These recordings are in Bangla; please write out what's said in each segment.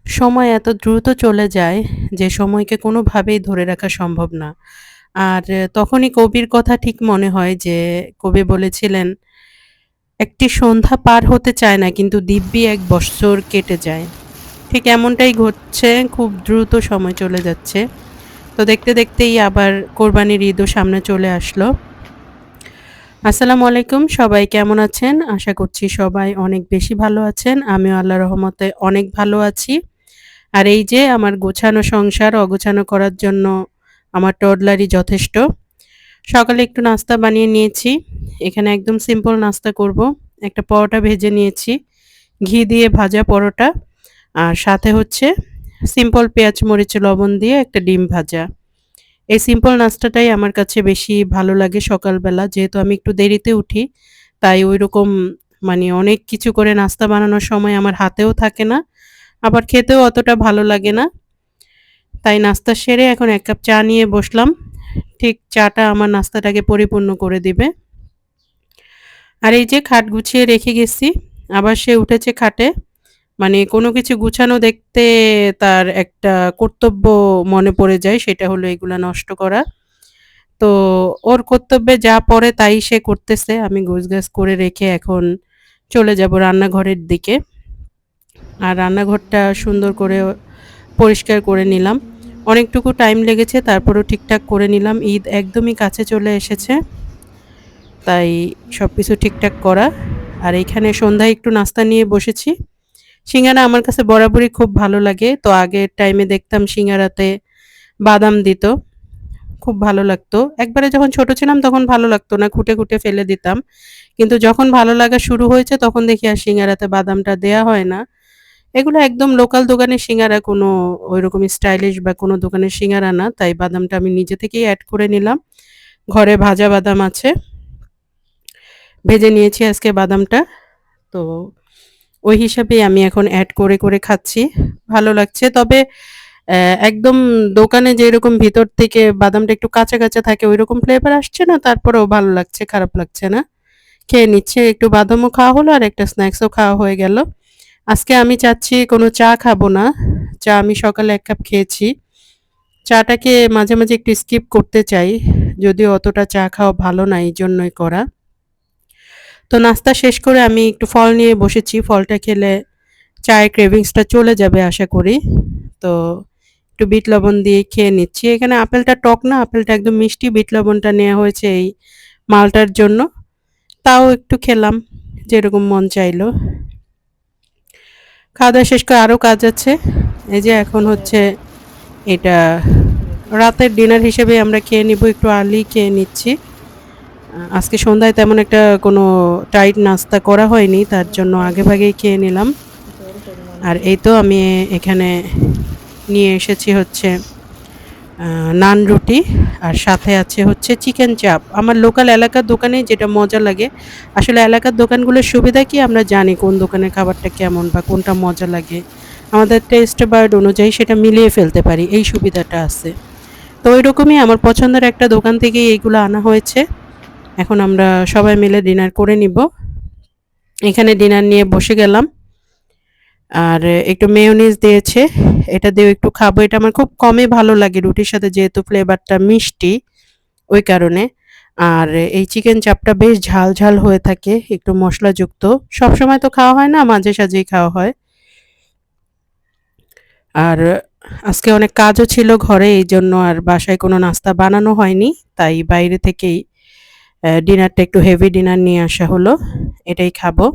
সময় এত দ্রুত চলে যায় যে সময়কে কোনোভাবেই ধরে রাখা সম্ভব না। আর তখনই কবির কথা ঠিক মনে হয় যে কবি বলেছিলেন, "একটি সন্ধ্যা পার হতে চায় না কিন্তু দিব্যি ১ বৎসর কেটে যায়।" ঠিক এমনটাই ঘটছে। খুব দ্রুত সময় চলে যাচ্ছে। তো দেখতে দেখতেই আবার কোরবানির ঈদও সামনে চলে আসলো। আসসালামু আলাইকুম। সবাই কেমন আছেন? আশা করছি সবাই অনেক বেশি ভালো আছেন। আমিও আল্লাহর রহমতে অনেক ভালো আছি। আর এই যে আমার গোছানো সংসার অগোছালো করার জন্য আমার টডলারই যথেষ্ট। সকালে একটু নাস্তা বানিয়ে নিয়েছি। এখানে একদম সিম্পল নাস্তা করব। একটা পরোটা ভেজে নিয়েছি। ঘি দিয়ে ভাজা পরোটা। আর সাথে হচ্ছে সিম্পল পেঁয়াজ, মরিচ, লবণ দিয়ে একটা ডিম ভাজা। এই সিম্পল নাস্তাটাই আমার কাছে বেশি ভালো লাগে সকালবেলা। যেহেতু আমি একটু দেরিতে উঠি, তাই ঐরকম মানে অনেক কিছু করে নাস্তা বানানোর সময় আমার হাতেও থাকে না। আবার খেতেও অতটা ভালো লাগে না। তাই নাস্তা সেরে এখন ১ কাপ চা নিয়ে বসলাম। ঠিক চাটা আমার নাস্তাটাকে পরিপূর্ণ করে দিবে। আর এই যে খাট গুছিয়ে রেখে গেছি। আবার সে উঠেছে খাটে। মানে কোনো কিছু গুছানো দেখতে তার একটা কর্তব্য মনে পড়ে যায়, সেটা হলো এগুলা নষ্ট করা। তো ওর কর্তব্যে যা পড়ে তাই সে করতেছে। আমি গোছগাছ করে রেখে এখন চলে যাব রান্নাঘরের দিকে। আর রান্নাঘরটা সুন্দর করে পরিষ্কার করে নিলাম। অনেকটুকু টাইম লেগেছে, তারপরেও ঠিকঠাক করে নিলাম। ঈদ একদমই কাছে চলে এসেছে। তাই সবকিছু ঠিকঠাক করা। আর এইখানে সন্ধ্যায় একটু নাস্তা নিয়ে বসেছি। সিঙ্গারা আমার কাছে বরাবরই খুব ভালো লাগে। তো আগের টাইমে দেখতাম সিঙ্গারাতে বাদাম দিত। খুব ভালো লাগতো। একবারে যখন ছোট ছিলাম তখন ভালো লাগতো না। খুঁটে, খুঁটে ফেলে দিতাম। কিন্তু যখন ভালো লাগা শুরু হয়েছে তখন দেখি আর সিঙ্গারাতে বাদামটা দেয়া হয় না। এগুলো একদম লোকাল দোকানের সিঙ্গারা, কোনো ঐরকম স্টাইলিশ বা কোনো দোকানের সিঙ্গারা না। তাই বাদামটা আমি নিজে থেকেই এড করে নিলাম। ঘরে ভাজা বাদাম আছে। ভেজে নিয়েছি আজকে বাদামটা। তো ওই হিসাবেই আমি এখন এড করে, করে খাচ্ছি। ভালো লাগছে। তবে একদম দোকানে যেরকম ভিতর থেকে বাদামটা একটু কাঁচা, কাঁচা থাকে ঐরকম ফ্লেভার আসছে না, তারপরেও ভালো লাগছে, খারাপ লাগছে না। খেয়ে নিচ্ছি। একটু বাদামও খাওয়া হলো আর একটা স্ন্যাক্সও খাওয়া হয়ে গেল। আজকে আমি চাচ্ছি কোনো চা খাবো না। চা আমি সকালে ১ কাপ খেয়েছি। চাটাকে মাঝে, মাঝে একটু স্কিপ করতে চাই। যদিও অতটা চা খাওয়া ভালো না, এইজন্যই করা। তো নাস্তা শেষ করে আমি একটু ফল নিয়ে বসেছি। ফলটা খেলে চায়ের ক্রেভিংসটা চলে যাবে আশা করি। তো একটু বিট লবণ দিয়ে খেয়ে নিচ্ছি। এখানে আপেলটা টক না, আপেলটা একদম মিষ্টি। বিট লবণটা নেয়া হয়েছে এই মালটার জন্য। তাও একটু খেলাম, যেরকম মন চাইলো। খাওয়া-দাওয়া শেষ করে আরও কাজ আছে। এই যে এখন হচ্ছে এটা রাতের ডিনার হিসেবে আমরা খেয়ে নিব, একটু আর্লি খেয়ে নিচ্ছি। আজকে সন্ধ্যায় তেমন একটা কোনো টাইট নাস্তা করা হয়নি, তার জন্য আগেভাগেই খেয়ে নিলাম। আর এই তো আমি এখানে নিয়ে এসেছি হচ্ছে নান রুটি, আর সাথে আছে হচ্ছে চিকেন চাপ। আমার লোকাল এলাকার দোকানে যেটা মজা লাগে, আসলে এলাকার দোকানগুলোর সুবিধা কি আমরা জানি কোন দোকানের খাবারটা কেমন বা কোনটা মজা লাগে। আমাদের টেস্ট বাড অনুযায়ী সেটা মিলিয়ে ফেলতে পারি, এই সুবিধাটা আছে। তো ওইরকমই আমার পছন্দের একটা দোকান থেকেই এইগুলো আনা হয়েছে। এখন আমরা সবাই মিলে ডিনার করে নিব। এখানে ডিনার নিয়ে বসে গেলাম। আর একটু মেয়োনিজ দিয়েছে। এটা দিয়েও একটু খাবো। এটা আমার খুব কমই ভালো লাগে রুটির সাথে, যেহেতু ফ্লেভারটা মিষ্টি, ওই কারণে। আর এই চিকেন চাপটা বেশ ঝাল, ঝাল হয়ে থাকে, একটু মসলাযুক্ত। সবসময় তো খাওয়া হয় না, মাঝে সাঝেই খাওয়া হয়। আর আজকে অনেক কাজও ছিল ঘরে, এইজন্য আর বাসায় কোনো নাস্তা বানানো হয়নি। তাই বাইরে থেকেই ডিনারটা একটু হেভি ডিনার নিয়ে আসা হলো। এটাই খাবো।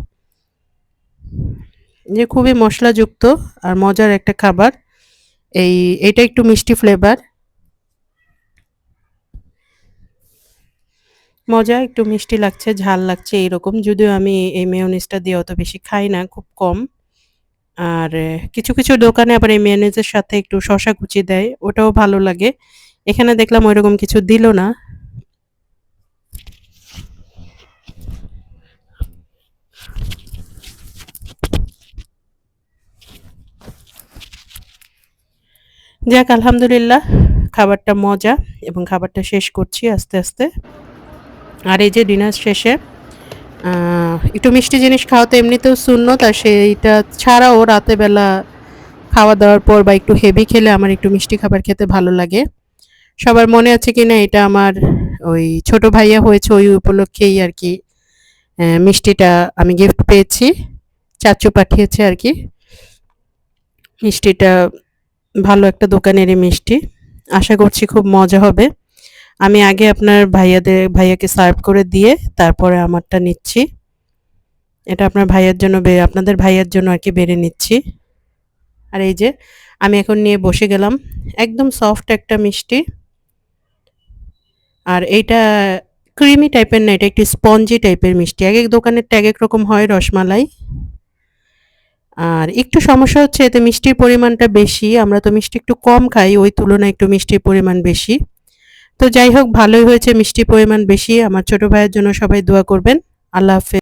যে খুবই মসলাযুক্ত আর মজার একটা খাবার। এটা একটু মিষ্টি ফ্লেভার। মজা, একটু মিষ্টি লাগছে, ঝাল লাগছে এইরকম। যদিও আমি এই মেয়োনিজটা দিয়ে অত বেশি খাই না, খুব কম। আর কিছু, কিছু দোকানে আবার এই মেয়োনিজের সাথে একটু শসা কুচি দেয়, ওটাও ভালো লাগে। এখানে দেখলাম ঐরকম কিছু দিল না। যাক আলহামদুলিল্লাহ, খাবারটা মজা এবং খাবারটা শেষ করছি আস্তে, আস্তে। আর এই যে ডিনার শেষে একটু মিষ্টি জিনিস খাওয়া তো এমনিতেও সুন্নত, আর সেইটা ছাড়াও রাতের বেলা খাওয়া দাওয়ার পর বা একটু হেভি খেলে আমার একটু মিষ্টি খাবার খেতে ভালো লাগে। সবার মনে আছে কিনা এটা আমার ওই ছোট ভাইয়া হয়েছে ওই উপলক্ষেই আর কি মিষ্টিটা আমি গিফট পেয়েছি। চাচু পাঠিয়েছে আর কি। মিষ্টিটা ভালো একটা দোকানেরই মিষ্টি। আশা করছি খুব মজা হবে। আমি আগে আপনার ভাইয়াকে সার্ভ করে দিয়ে তারপরে আমারটা নিচ্ছি। এটা আপনার ভাইয়ার জন্য আপনাদের ভাইয়ার জন্য আর কি বেড়ে নিচ্ছি। আর এই যে আমি এখন নিয়ে বসে গেলাম। একদম সফট একটা মিষ্টি। আর এইটা ক্রিমি টাইপের না, এটা একটু স্পঞ্জি টাইপের মিষ্টি। একেক দোকানেরটা একেক রকম হয় রসমালাই। আর একটু সমস্যা হচ্ছে এতে মিষ্টির পরিমাণটা বেশি। আমরা তো মিষ্টি একটু কম খাই, ওই তুলনায় একটু মিষ্টির পরিমাণ বেশি। তো যাই হোক ভালোই হয়েছে, মিষ্টির পরিমাণ বেশি। আমার ছোট ভাইয়ের জন্য সবাই দোয়া করবেন। আল্লাহ হাফেজ।